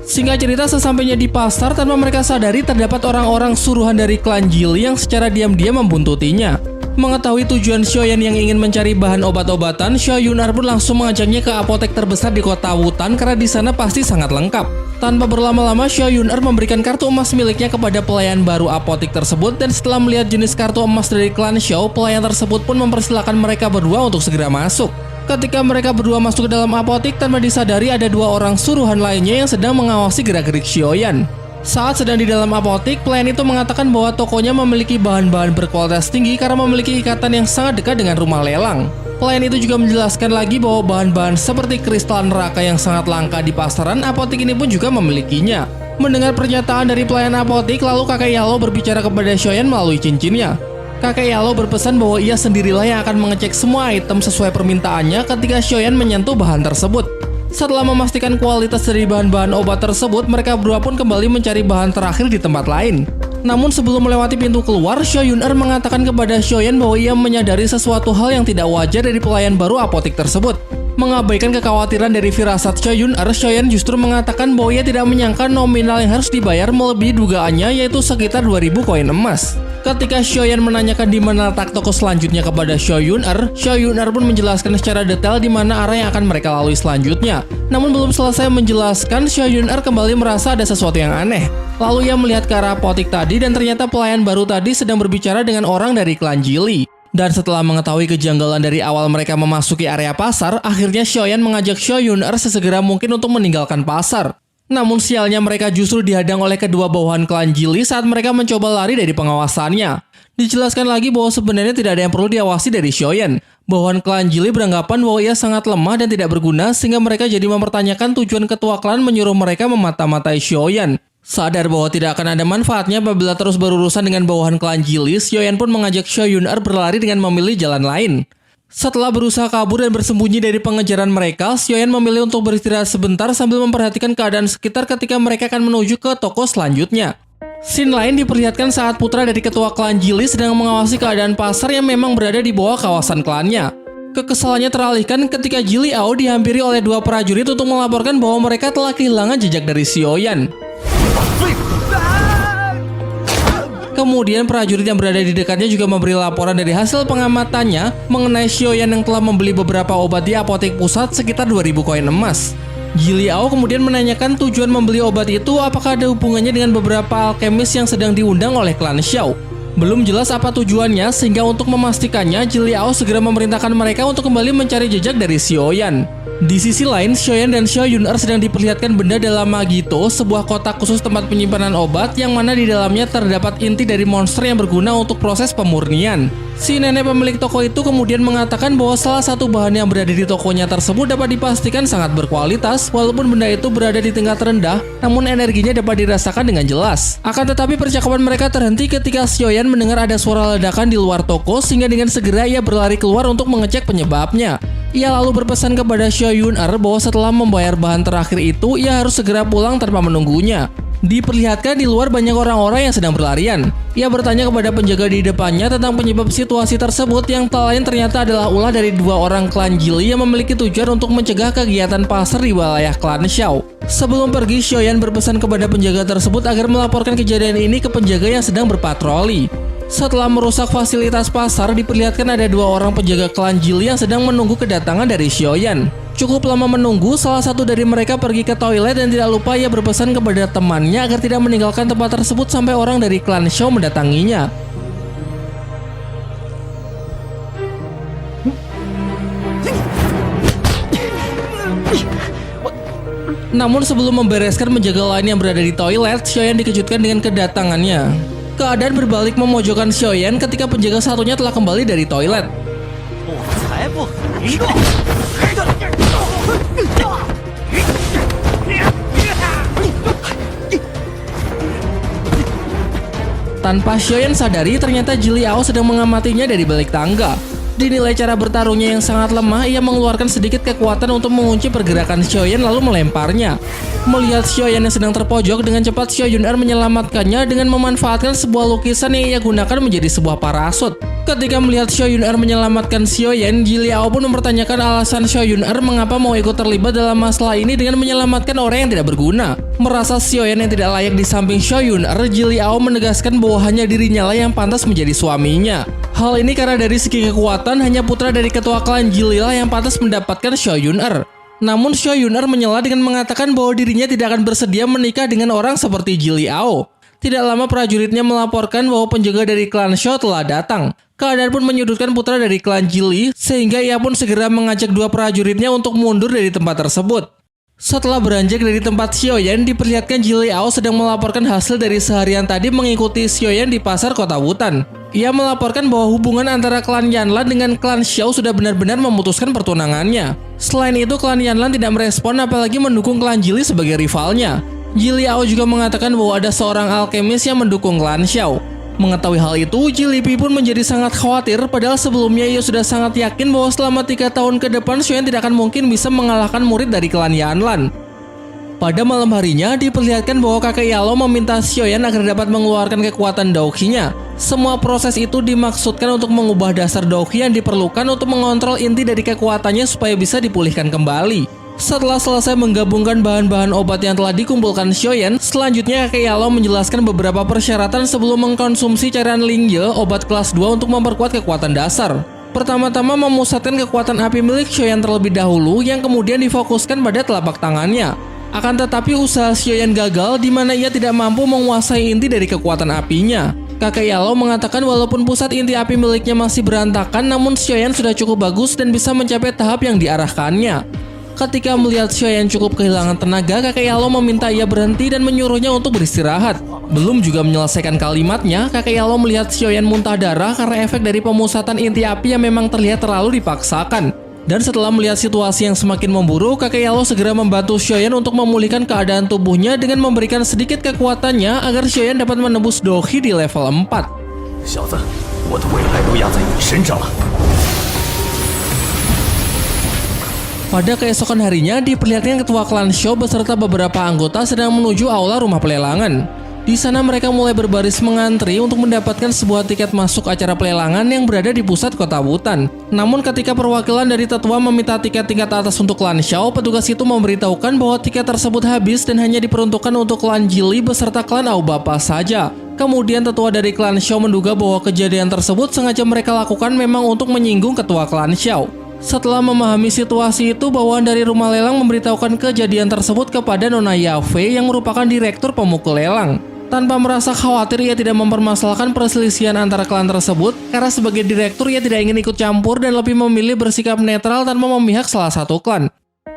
Singkat cerita, sesampainya di pasar, tanpa mereka sadari terdapat orang-orang suruhan dari klan Jili yang secara diam-diam membuntutinya. Mengetahui tujuan Xiaoyan yang ingin mencari bahan obat-obatan, Xiao Yunar pun langsung mengajaknya ke apotek terbesar di kota Wutan karena di sana pasti sangat lengkap. Tanpa berlama-lama, Xiao Yunar memberikan kartu emas miliknya kepada pelayan baru apotek tersebut, dan setelah melihat jenis kartu emas dari klan Xiao, pelayan tersebut pun mempersilahkan mereka berdua untuk segera masuk. Ketika mereka berdua masuk ke dalam apotek, tanpa disadari ada dua orang suruhan lainnya yang sedang mengawasi gerak-gerik Xiaoyan. Saat sedang di dalam apotek, pelayan itu mengatakan bahwa tokonya memiliki bahan-bahan berkualitas tinggi karena memiliki ikatan yang sangat dekat dengan rumah lelang. Pelayan itu juga menjelaskan lagi bahwa bahan-bahan seperti kristal neraka yang sangat langka di pasaran, apotek ini pun juga memilikinya. Mendengar pernyataan dari pelayan apotek, lalu kakek Yalo berbicara kepada Xiaoyan melalui cincinnya. Kakek Yalo berpesan bahwa ia sendirilah yang akan mengecek semua item sesuai permintaannya ketika Xiaoyan menyentuh bahan tersebut. Setelah memastikan kualitas dari bahan-bahan obat tersebut, mereka berdua pun kembali mencari bahan terakhir di tempat lain. Namun sebelum melewati pintu keluar, Xiao Yunar mengatakan kepada Xiaoyan bahwa ia menyadari sesuatu hal yang tidak wajar dari pelayan baru apotek tersebut. Mengabaikan kekhawatiran dari firasat Xiao Yunar, Xiaoyan justru mengatakan bahwa ia tidak menyangka nominal yang harus dibayar melebihi dugaannya, yaitu sekitar 2000 koin emas. Ketika Xiaoyan menanyakan di mana letak toko selanjutnya kepada Xiao Yunar pun menjelaskan secara detail di mana arah yang akan mereka lalui selanjutnya. Namun belum selesai menjelaskan, Xiao Yunar kembali merasa ada sesuatu yang aneh. Lalu ia melihat ke arah apotek tadi dan ternyata pelayan baru tadi sedang berbicara dengan orang dari klan Jili. Dan setelah mengetahui kejanggalan dari awal mereka memasuki area pasar, akhirnya Xiaoyan mengajak Xiao Yunar sesegera mungkin untuk meninggalkan pasar. Namun sialnya mereka justru dihadang oleh kedua bawahan klan Jili saat mereka mencoba lari dari pengawasannya. Dijelaskan lagi bahwa sebenarnya tidak ada yang perlu diawasi dari Xiaoyan. Bawahan klan Jili beranggapan bahwa ia sangat lemah dan tidak berguna, sehingga mereka jadi mempertanyakan tujuan ketua klan menyuruh mereka memata-matai Xiaoyan. Sadar bahwa tidak akan ada manfaatnya apabila terus berurusan dengan bawahan klan Jili, Xiaoyan pun mengajak Xiao Yunar berlari dengan memilih jalan lain. Setelah berusaha kabur dan bersembunyi dari pengejaran mereka, Xiaoyan memilih untuk beristirahat sebentar sambil memperhatikan keadaan sekitar ketika mereka akan menuju ke toko selanjutnya. Scene lain diperlihatkan saat putra dari ketua klan Jili sedang mengawasi keadaan pasar yang memang berada di bawah kawasan klannya. Kekesalannya teralihkan ketika Ji Liao dihampiri oleh dua prajurit untuk melaporkan bahwa mereka telah kehilangan jejak dari Xiaoyan. Kemudian prajurit yang berada di dekatnya juga memberi laporan dari hasil pengamatannya mengenai Xiaoyan yang telah membeli beberapa obat di apotek pusat sekitar 2000 koin emas. Ji Liao kemudian menanyakan tujuan membeli obat itu apakah ada hubungannya dengan beberapa alkemis yang sedang diundang oleh klan Xiao. Belum jelas apa tujuannya, sehingga untuk memastikannya Ji Liao segera memerintahkan mereka untuk kembali mencari jejak dari Xiaoyan. Di sisi lain, Xiaoyan dan Xiao Yun'er sedang diperlihatkan benda dalam Magito, sebuah kotak khusus tempat penyimpanan obat yang mana di dalamnya terdapat inti dari monster yang berguna untuk proses pemurnian. Si nenek pemilik toko itu kemudian mengatakan bahwa salah satu bahan yang berada di tokonya tersebut dapat dipastikan sangat berkualitas, walaupun benda itu berada di tingkat rendah, namun energinya dapat dirasakan dengan jelas. Akan tetapi percakapan mereka terhenti ketika Xiaoyan mendengar ada suara ledakan di luar toko, sehingga dengan segera ia berlari keluar untuk mengecek penyebabnya. Ia lalu berpesan kepada Xiao Yun'er bahwa setelah membayar bahan terakhir itu, ia harus segera pulang tanpa menunggunya. Diperlihatkan di luar banyak orang-orang yang sedang berlarian. Ia bertanya kepada penjaga di depannya tentang penyebab situasi tersebut yang tak lain ternyata adalah ulah dari dua orang klan Jili yang memiliki tujuan untuk mencegah kegiatan pasar di wilayah klan Xiao. Sebelum pergi, Xiaoyan berpesan kepada penjaga tersebut agar melaporkan kejadian ini ke penjaga yang sedang berpatroli. Setelah merusak fasilitas pasar, diperlihatkan ada dua orang penjaga klan Jili yang sedang menunggu kedatangan dari Xiaoyan. Cukup lama menunggu, salah satu dari mereka pergi ke toilet dan tidak lupa ia berpesan kepada temannya agar tidak meninggalkan tempat tersebut sampai orang dari klan Xiao mendatanginya. Namun sebelum membereskan penjaga lain yang berada di toilet, Xiaoyan dikejutkan dengan kedatangannya. Keadaan berbalik memojokkan Xiaoyan ketika penjaga satunya telah kembali dari toilet. Tanpa Xiaoyan sadari, ternyata Jili Ao sedang mengamatinya dari balik tangga. Dinilai cara bertarungnya yang sangat lemah, ia mengeluarkan sedikit kekuatan untuk mengunci pergerakan Xiaoyan lalu melemparnya. Melihat Xiaoyan yang sedang terpojok, dengan cepat Xiao Yun'er menyelamatkannya dengan memanfaatkan sebuah lukisan yang ia gunakan menjadi sebuah parasut. Ketika melihat Xiao Yun'er menyelamatkan Xiaoyan, Jili Ao pun mempertanyakan alasan Xiao Yun'er mengapa mau ikut terlibat dalam masalah ini dengan menyelamatkan orang yang tidak berguna. Merasa Xiaoyan yang tidak layak di samping Xiao Yun'er, Jili Ao menegaskan bahwa hanya dirinya lah yang pantas menjadi suaminya. Hal ini karena dari segi kekuatan, hanya putra dari ketua klan Jili lah yang pantas mendapatkan Xiao Yun'er. Namun Xiao Yun'er menyela dengan mengatakan bahwa dirinya tidak akan bersedia menikah dengan orang seperti Jili Ao. Tidak lama prajuritnya melaporkan bahwa penjaga dari klan Xiao telah datang. Keadaan pun menyudutkan putra dari klan Jili, sehingga ia pun segera mengajak dua prajuritnya untuk mundur dari tempat tersebut. Setelah beranjak dari tempat Xiaoyan, diperlihatkan Jili Ao sedang melaporkan hasil dari seharian tadi mengikuti Xiaoyan di pasar kota Wutan. Ia melaporkan bahwa hubungan antara klan Yanlan dengan klan Xiao sudah benar-benar memutuskan pertunangannya. Selain itu, klan Yanlan tidak merespon apalagi mendukung klan Jili sebagai rivalnya. Jili Ao juga mengatakan bahwa ada seorang alkemis yang mendukung klan Xiao. Mengetahui hal itu, Jili Pi pun menjadi sangat khawatir, padahal sebelumnya ia sudah sangat yakin bahwa selama 3 tahun ke depan Xiaoyan tidak akan mungkin bisa mengalahkan murid dari klan Yanlan. Pada malam harinya, diperlihatkan bahwa kakek Yalo meminta Xiaoyan agar dapat mengeluarkan kekuatan Daoqi-nya. Semua proses itu dimaksudkan untuk mengubah dasar Daoqi yang diperlukan untuk mengontrol inti dari kekuatannya supaya bisa dipulihkan kembali. Setelah selesai menggabungkan bahan-bahan obat yang telah dikumpulkan Xiaoyan, selanjutnya kakek Yalo menjelaskan beberapa persyaratan sebelum mengkonsumsi cairan Lingye, obat kelas 2 untuk memperkuat kekuatan dasar. Pertama-tama memusatkan kekuatan api milik Xiaoyan terlebih dahulu yang kemudian difokuskan pada telapak tangannya. Akan tetapi usaha Xiaoyan gagal di mana ia tidak mampu menguasai inti dari kekuatan apinya. Kakek Yalo mengatakan walaupun pusat inti api miliknya masih berantakan, namun Xiaoyan sudah cukup bagus dan bisa mencapai tahap yang diarahkannya. Ketika melihat Xiaoyan cukup kehilangan tenaga, kakek Yalo meminta ia berhenti dan menyuruhnya untuk beristirahat. Belum juga menyelesaikan kalimatnya, kakek Yalo melihat Xiaoyan muntah darah karena efek dari pemusatan inti api yang memang terlihat terlalu dipaksakan. Dan setelah melihat situasi yang semakin memburuk, kakek Yalo segera membantu Xiaoyan untuk memulihkan keadaan tubuhnya dengan memberikan sedikit kekuatannya agar Xiaoyan dapat menembus Daoqi di level 4. Pada keesokan harinya, diperlihatkan ketua klan Xiao beserta beberapa anggota sedang menuju aula rumah pelelangan. Di sana mereka mulai berbaris mengantri untuk mendapatkan sebuah tiket masuk acara pelelangan yang berada di pusat kota Wutan. Namun ketika perwakilan dari tetua meminta tiket tingkat atas untuk klan Xiao, petugas itu memberitahukan bahwa tiket tersebut habis dan hanya diperuntukkan untuk klan Jili beserta klan Aobapa saja. Kemudian tetua dari klan Xiao menduga bahwa kejadian tersebut sengaja mereka lakukan memang untuk menyinggung ketua klan Xiao. Setelah memahami situasi itu, bawahan dari rumah lelang memberitahukan kejadian tersebut kepada Nona Yafei yang merupakan direktur pemukul lelang. Tanpa merasa khawatir, ia tidak mempermasalahkan perselisihan antara klan tersebut karena sebagai direktur ia tidak ingin ikut campur dan lebih memilih bersikap netral tanpa memihak salah satu klan.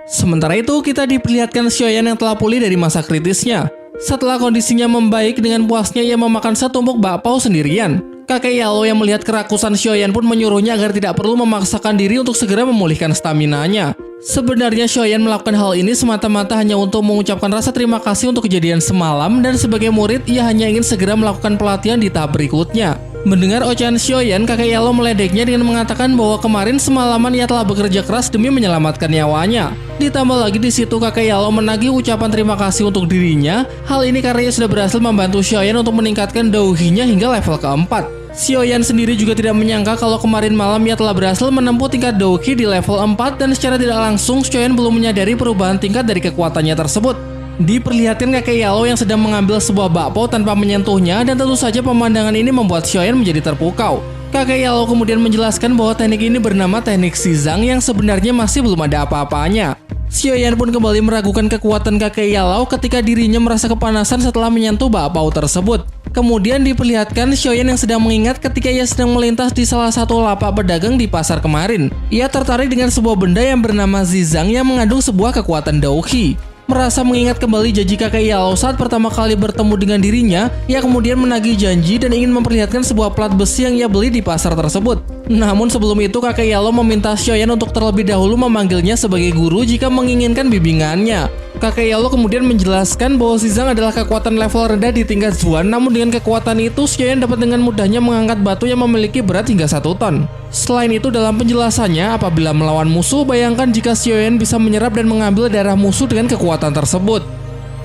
Sementara itu, kita diperlihatkan Xiaoyan yang telah pulih dari masa kritisnya. Setelah kondisinya membaik, dengan puasnya ia memakan setumpuk bakpao sendirian. Kakek Yalo yang melihat kerakusan Xiaoyan pun menyuruhnya agar tidak perlu memaksakan diri untuk segera memulihkan staminanya. Sebenarnya Xiaoyan melakukan hal ini semata-mata hanya untuk mengucapkan rasa terima kasih untuk kejadian semalam, dan sebagai murid ia hanya ingin segera melakukan pelatihan di tahap berikutnya. Mendengar ocehan Xiaoyan, kakek Yalo meledeknya dengan mengatakan bahwa kemarin semalaman ia telah bekerja keras demi menyelamatkan nyawanya. Ditambah lagi di situ kakek Yalo menagih ucapan terima kasih untuk dirinya. Hal ini karena ia sudah berhasil membantu Xiaoyan untuk meningkatkan dauhinya hingga level keempat. Xiaoyan sendiri juga tidak menyangka kalau kemarin malam ia telah berhasil menempuh tingkat dauhi di level 4, dan secara tidak langsung Xiaoyan belum menyadari perubahan tingkat dari kekuatannya tersebut. Diperlihatkan kakek Yalo yang sedang mengambil sebuah bakpao tanpa menyentuhnya, dan tentu saja pemandangan ini membuat Xiaoyan menjadi terpukau. Kakek Yalo kemudian menjelaskan bahwa teknik ini bernama teknik Shizang yang sebenarnya masih belum ada apa-apanya. Xiaoyan pun kembali meragukan kekuatan kakek Yalo ketika dirinya merasa kepanasan setelah menyentuh bakpao tersebut. Kemudian diperlihatkan Xiaoyan yang sedang mengingat ketika ia sedang melintas di salah satu lapak pedagang di pasar kemarin. Ia tertarik dengan sebuah benda yang bernama Zizang yang mengandung sebuah kekuatan dauhi. Merasa mengingat kembali janji kakek Yalo saat pertama kali bertemu dengan dirinya, ia kemudian menagih janji dan ingin memperlihatkan sebuah plat besi yang ia beli di pasar tersebut. Namun sebelum itu kakek Yalo meminta Xiaoyan untuk terlebih dahulu memanggilnya sebagai guru jika menginginkan bimbingannya. Kakek Yalo kemudian menjelaskan bahwa Shizang adalah kekuatan level rendah di tingkat Zuan, namun dengan kekuatan itu Xiaoyan dapat dengan mudahnya mengangkat batu yang memiliki berat hingga 1 ton. Selain itu, dalam penjelasannya, apabila melawan musuh, bayangkan jika Xiaoyan bisa menyerap dan mengambil darah musuh dengan kekuatan tersebut.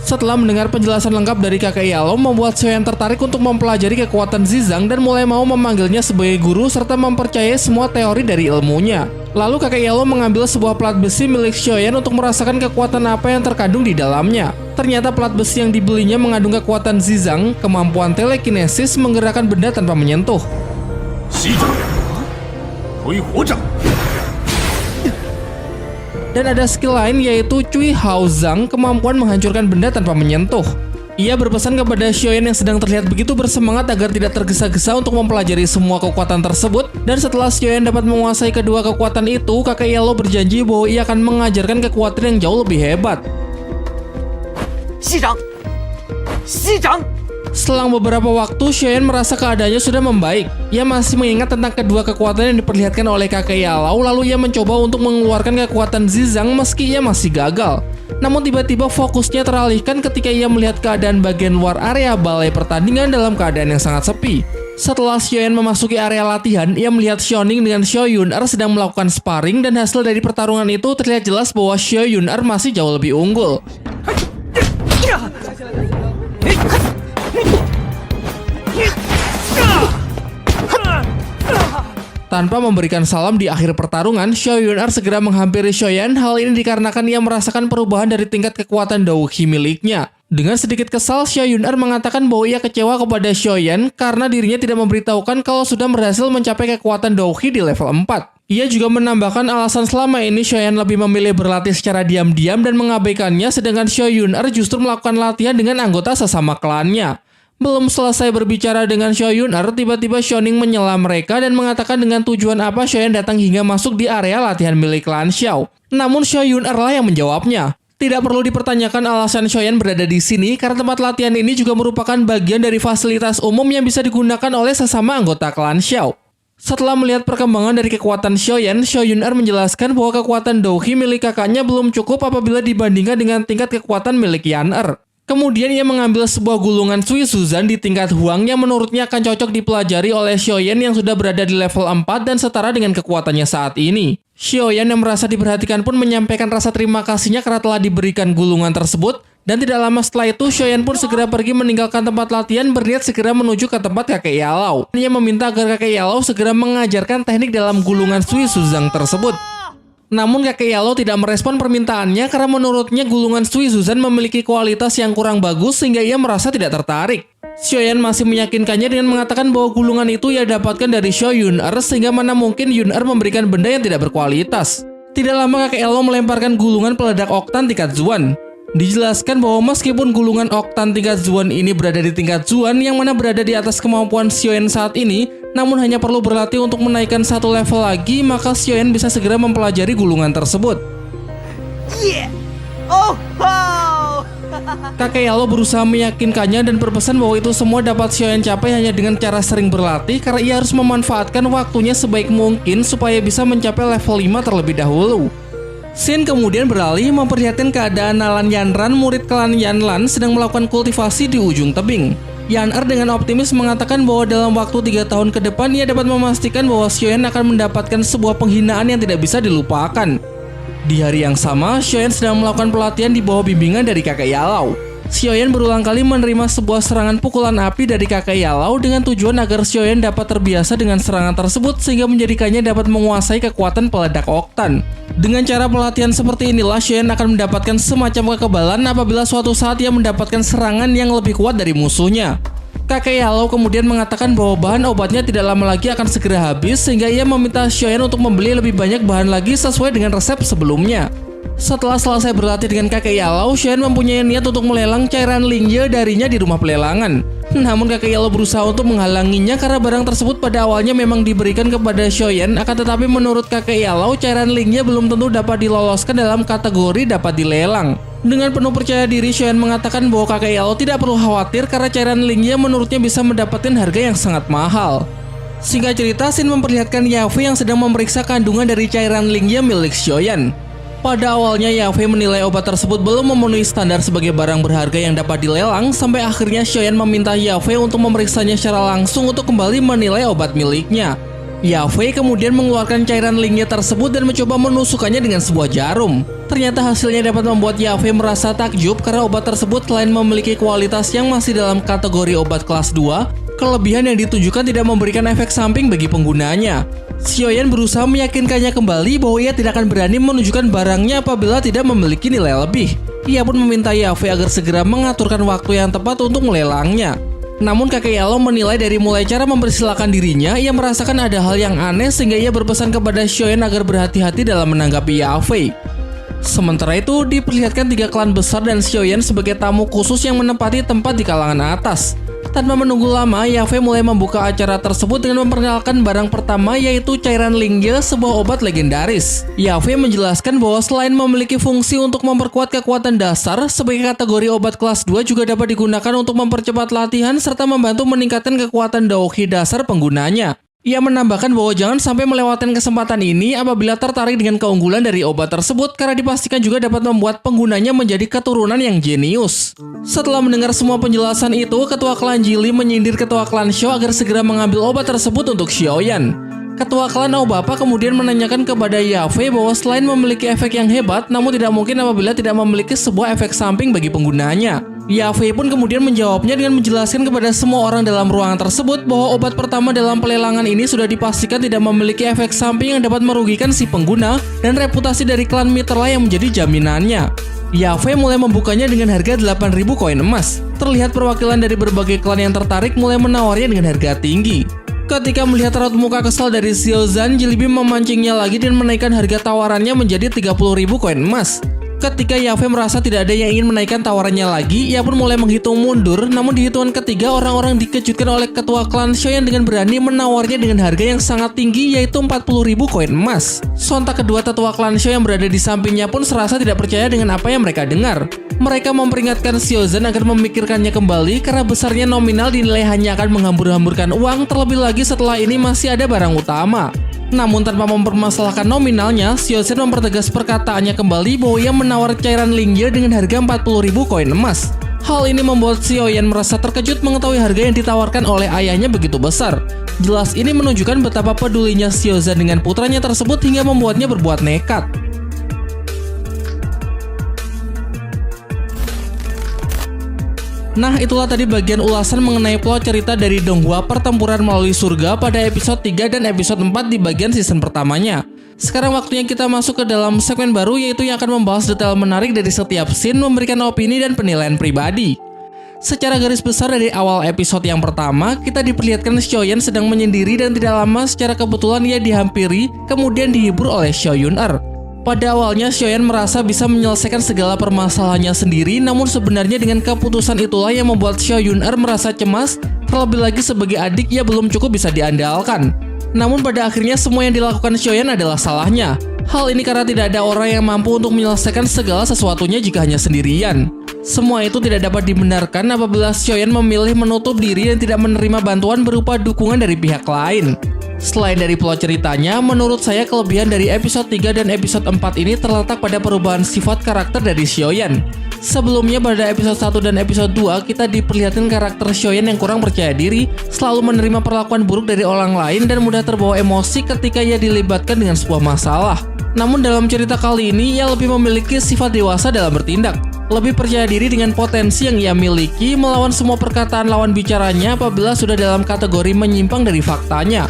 Setelah mendengar penjelasan lengkap dari kakek Yalo, membuat Xiaoyan tertarik untuk mempelajari kekuatan Zizang dan mulai mau memanggilnya sebagai guru serta mempercayai semua teori dari ilmunya. Lalu kakek Yalo mengambil sebuah plat besi milik Xiaoyan untuk merasakan kekuatan apa yang terkandung di dalamnya. Ternyata plat besi yang dibelinya mengandung kekuatan Zizang, kemampuan telekinesis menggerakkan benda tanpa menyentuh. Dan ada skill lain yaitu Cui Hao Zhang, kemampuan menghancurkan benda tanpa menyentuh. Ia berpesan kepada Xiaoyan yang sedang terlihat begitu bersemangat agar tidak tergesa-gesa untuk mempelajari semua kekuatan tersebut. Dan setelah Xiaoyan dapat menguasai kedua kekuatan itu, kakek Yalo berjanji bahwa ia akan mengajarkan kekuatan yang jauh lebih hebat. Selang beberapa waktu, Xiaoyan merasa keadaannya sudah membaik. Ia masih mengingat tentang kedua kekuatan yang diperlihatkan oleh kakek Yalo, lalu ia mencoba untuk mengeluarkan kekuatan Zizang meski ia masih gagal. Namun tiba-tiba fokusnya teralihkan ketika ia melihat keadaan bagian luar area balai pertandingan dalam keadaan yang sangat sepi. Setelah Xiaoyan memasuki area latihan, ia melihat Xiaoning dengan Xiao Yun'er sedang melakukan sparring, dan hasil dari pertarungan itu terlihat jelas bahwa Xiao Yun'er masih jauh lebih unggul. Tanpa memberikan salam di akhir pertarungan, Xiao Yun'er segera menghampiri Xiaoyan. Hal ini dikarenakan ia merasakan perubahan dari tingkat kekuatan dauhi miliknya. Dengan sedikit kesal, Xiao Yun'er mengatakan bahwa ia kecewa kepada Xiaoyan karena dirinya tidak memberitahukan kalau sudah berhasil mencapai kekuatan dauhi di level 4. Ia juga menambahkan alasan selama ini Xiaoyan lebih memilih berlatih secara diam-diam dan mengabaikannya, sedangkan Xiao Yun'er justru melakukan latihan dengan anggota sesama klannya. Belum selesai berbicara dengan Xiao Yun'er, tiba-tiba Xiaoning menyela mereka dan mengatakan dengan tujuan apa Xiaoyan datang hingga masuk di area latihan milik klan Xiao. Namun Xiao Yun'er lah yang menjawabnya. Tidak perlu dipertanyakan alasan Xiaoyan berada di sini karena tempat latihan ini juga merupakan bagian dari fasilitas umum yang bisa digunakan oleh sesama anggota klan Xiao. Setelah melihat perkembangan dari kekuatan Xiaoyan, Xiao Yun'er menjelaskan bahwa kekuatan dauhi milik kakaknya belum cukup apabila dibandingkan dengan tingkat kekuatan milik Yan'er. Kemudian ia mengambil sebuah gulungan Sui Suzan di tingkat Huang yang menurutnya akan cocok dipelajari oleh Xiaoyan yang sudah berada di level 4 dan setara dengan kekuatannya saat ini. Xiaoyan yang merasa diperhatikan pun menyampaikan rasa terima kasihnya karena telah diberikan gulungan tersebut, dan tidak lama setelah itu Xiaoyan pun segera pergi meninggalkan tempat latihan berniat segera menuju ke tempat kakek Yalo. Ia meminta agar kakek Yalo segera mengajarkan teknik dalam gulungan Sui Suzan tersebut. Namun kakek Yalo tidak merespon permintaannya karena menurutnya gulungan Sui Suzan memiliki kualitas yang kurang bagus sehingga ia merasa tidak tertarik. Xiaoyan masih meyakinkannya dengan mengatakan bahwa gulungan itu ia dapatkan dari Xiao Yun'er sehingga mana mungkin Yun'er memberikan benda yang tidak berkualitas. Tidak lama kakek Yalo melemparkan gulungan peledak oktan tingkat Zuan. Dijelaskan bahwa meskipun gulungan oktan tingkat Zuan ini berada di tingkat Zuan yang mana berada di atas kemampuan Xiaoyan saat ini, namun hanya perlu berlatih untuk menaikkan satu level lagi, maka Xiaoyan bisa segera mempelajari gulungan tersebut. Yeah! Oh ho! Kakek Yalo berusaha meyakinkannya dan berpesan bahwa itu semua dapat Xiaoyan capai hanya dengan cara sering berlatih karena ia harus memanfaatkan waktunya sebaik mungkin supaya bisa mencapai level 5 terlebih dahulu. Scene kemudian beralih memperlihatkan keadaan Nalan Yanran, murid klan Yanlan, sedang melakukan kultivasi di ujung tebing. Yan-er dengan optimis mengatakan bahwa dalam waktu 3 tahun ke depan ia dapat memastikan bahwa Xiaoyan akan mendapatkan sebuah penghinaan yang tidak bisa dilupakan. Di hari yang sama, Xiaoyan sedang melakukan pelatihan di bawah bimbingan dari kakek Yalau. Xiaoyan berulang kali menerima sebuah serangan pukulan api dari kakek Yalau dengan tujuan agar Xiaoyan dapat terbiasa dengan serangan tersebut sehingga menjadikannya dapat menguasai kekuatan peledak oktan. Dengan cara pelatihan seperti inilah, Xiaoyan akan mendapatkan semacam kekebalan apabila suatu saat ia mendapatkan serangan yang lebih kuat dari musuhnya. Kakek Yalau kemudian mengatakan bahwa bahan obatnya tidak lama lagi akan segera habis sehingga ia meminta Xiaoyan untuk membeli lebih banyak bahan lagi sesuai dengan resep sebelumnya. Setelah selesai berlatih dengan kakek Yalau, Xiaoyan mempunyai niat untuk melelang cairan Lingye darinya di rumah pelelangan. Namun kakek Yalau berusaha untuk menghalanginya karena barang tersebut pada awalnya memang diberikan kepada Xiaoyan, akan tetapi menurut kakek Yalau, cairan Lingye belum tentu dapat diloloskan dalam kategori dapat dilelang. Dengan penuh percaya diri, Xiaoyan mengatakan bahwa kakek Yalau tidak perlu khawatir karena cairan Lingye menurutnya bisa mendapatkan harga yang sangat mahal. Singkat cerita, scene memperlihatkan Yafei yang sedang memeriksa kandungan dari cairan Lingye milik Xiaoyan. Pada awalnya Yafei menilai obat tersebut belum memenuhi standar sebagai barang berharga yang dapat dilelang, sampai akhirnya Xiaoyan meminta Yafei untuk memeriksanya secara langsung untuk kembali menilai obat miliknya. Yafei kemudian mengeluarkan cairan Lingye tersebut dan mencoba menusukkannya dengan sebuah jarum. Ternyata hasilnya dapat membuat Yafei merasa takjub karena obat tersebut selain memiliki kualitas yang masih dalam kategori obat kelas 2, kelebihan yang ditunjukkan tidak memberikan efek samping bagi penggunanya. Xiaoyan berusaha meyakinkannya kembali bahwa ia tidak akan berani menunjukkan barangnya apabila tidak memiliki nilai lebih. Ia pun meminta Yafei agar segera mengaturkan waktu yang tepat untuk melelangnya. Namun kakek Yalau menilai dari mulai cara mempersilahkan dirinya, ia merasakan ada hal yang aneh sehingga ia berpesan kepada Xiaoyan agar berhati-hati dalam menanggapi Yafei. Sementara itu, diperlihatkan 3 klan besar dan Xiaoyan sebagai tamu khusus yang menempati tempat di kalangan atas. Tanpa menunggu lama, Yafei mulai membuka acara tersebut dengan memperkenalkan barang pertama, yaitu cairan Lingye, sebuah obat legendaris. Yafei menjelaskan bahwa selain memiliki fungsi untuk memperkuat kekuatan dasar, sebagai kategori obat kelas 2 juga dapat digunakan untuk mempercepat latihan serta membantu meningkatkan kekuatan Daoki dasar penggunanya. Ia menambahkan bahwa jangan sampai melewatkan kesempatan ini apabila tertarik dengan keunggulan dari obat tersebut karena dipastikan juga dapat membuat penggunanya menjadi keturunan yang jenius. Setelah mendengar semua penjelasan itu, ketua klan Jili menyindir ketua klan Shou agar segera mengambil obat tersebut untuk Xiaoyan. Ketua klan Aobapa kemudian menanyakan kepada Yafei bahwa selain memiliki efek yang hebat, namun tidak mungkin apabila tidak memiliki sebuah efek samping bagi penggunanya. Yafei pun kemudian menjawabnya dengan menjelaskan kepada semua orang dalam ruangan tersebut bahwa obat pertama dalam pelelangan ini sudah dipastikan tidak memiliki efek samping yang dapat merugikan si pengguna dan reputasi dari klan miterlah yang menjadi jaminannya. Yafei mulai membukanya dengan harga 8.000 koin emas. Terlihat perwakilan dari berbagai klan yang tertarik mulai menawarnya dengan harga tinggi. Ketika melihat raut muka kesal dari Xiaozan, Jilibi memancingnya lagi dan menaikkan harga tawarannya menjadi 30.000 koin emas. Ketika Yafei merasa tidak ada yang ingin menaikkan tawarannya lagi, ia pun mulai menghitung mundur. Namun di hitungan ketiga, orang-orang dikejutkan oleh ketua klan Xiaoyan dengan berani menawarnya dengan harga yang sangat tinggi, yaitu 40.000 koin emas. Sontak kedua tetua klan Shou yang berada di sampingnya pun serasa tidak percaya dengan apa yang mereka dengar. Mereka memperingatkan Xiaozan agar memikirkannya kembali karena besarnya nominal dinilai hanya akan menghambur-hamburkan uang, terlebih lagi setelah ini masih ada barang utama. Namun tanpa mempermasalahkan nominalnya, Xiaozan mempertegas perkataannya kembali bahwa ia menawar cairan Lingye dengan harga 40.000 koin emas. Hal ini membuat Xiaoyan merasa terkejut mengetahui harga yang ditawarkan oleh ayahnya begitu besar. Jelas ini menunjukkan betapa pedulinya Xiaozan dengan putranya tersebut hingga membuatnya berbuat nekat. Nah, itulah tadi bagian ulasan mengenai plot cerita dari Donghua Pertempuran Melalui Surga pada episode 3 dan episode 4 di bagian season pertamanya. Sekarang waktunya kita masuk ke dalam segmen baru, yaitu yang akan membahas detail menarik dari setiap scene, memberikan opini dan penilaian pribadi. Secara garis besar dari awal episode yang pertama, kita diperlihatkan Xiaoyan sedang menyendiri dan tidak lama secara kebetulan ia dihampiri, kemudian dihibur oleh Xiao Yun-er. Pada awalnya, Xiaoyan merasa bisa menyelesaikan segala permasalahannya sendiri, namun sebenarnya dengan keputusan itulah yang membuat Xiao Yun-er merasa cemas, terlebih lagi sebagai adik ia belum cukup bisa diandalkan. Namun pada akhirnya semua yang dilakukan Xiaoyan adalah salahnya. Hal ini karena tidak ada orang yang mampu untuk menyelesaikan segala sesuatunya jika hanya sendirian. Semua itu tidak dapat dibenarkan apabila Sioyan memilih menutup diri dan tidak menerima bantuan berupa dukungan dari pihak lain. Selain dari plot ceritanya, menurut saya kelebihan dari episode 3 dan episode 4 ini terletak pada perubahan sifat karakter dari Sioyan. Sebelumnya pada episode 1 dan episode 2, kita diperlihatkan karakter Sioyan yang kurang percaya diri, selalu menerima perlakuan buruk dari orang lain dan mudah terbawa emosi ketika ia dilibatkan dengan sebuah masalah. Namun dalam cerita kali ini, ia lebih memiliki sifat dewasa dalam bertindak. Lebih percaya diri dengan potensi yang ia miliki, melawan semua perkataan lawan bicaranya apabila sudah dalam kategori menyimpang dari faktanya.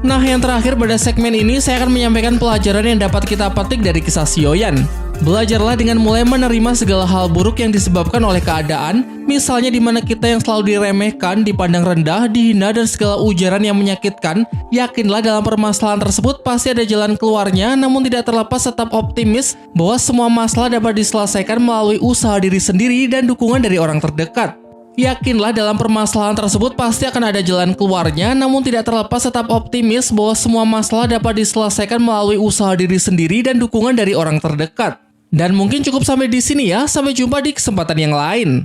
Nah, yang terakhir pada segmen ini, saya akan menyampaikan pelajaran yang dapat kita petik dari kisah Sioyan. Belajarlah dengan mulai menerima segala hal buruk yang disebabkan oleh keadaan, misalnya di mana kita yang selalu diremehkan, dipandang rendah, dihina, dan segala ujaran yang menyakitkan. Yakinlah dalam permasalahan tersebut pasti ada jalan keluarnya, namun tidak terlepas tetap optimis bahwa semua masalah dapat diselesaikan melalui usaha diri sendiri dan dukungan dari orang terdekat. Yakinlah dalam permasalahan tersebut pasti akan ada jalan keluarnya, namun tidak terlepas tetap optimis bahwa semua masalah dapat diselesaikan melalui usaha diri sendiri dan dukungan dari orang terdekat. Dan mungkin cukup sampai di sini ya, sampai jumpa di kesempatan yang lain.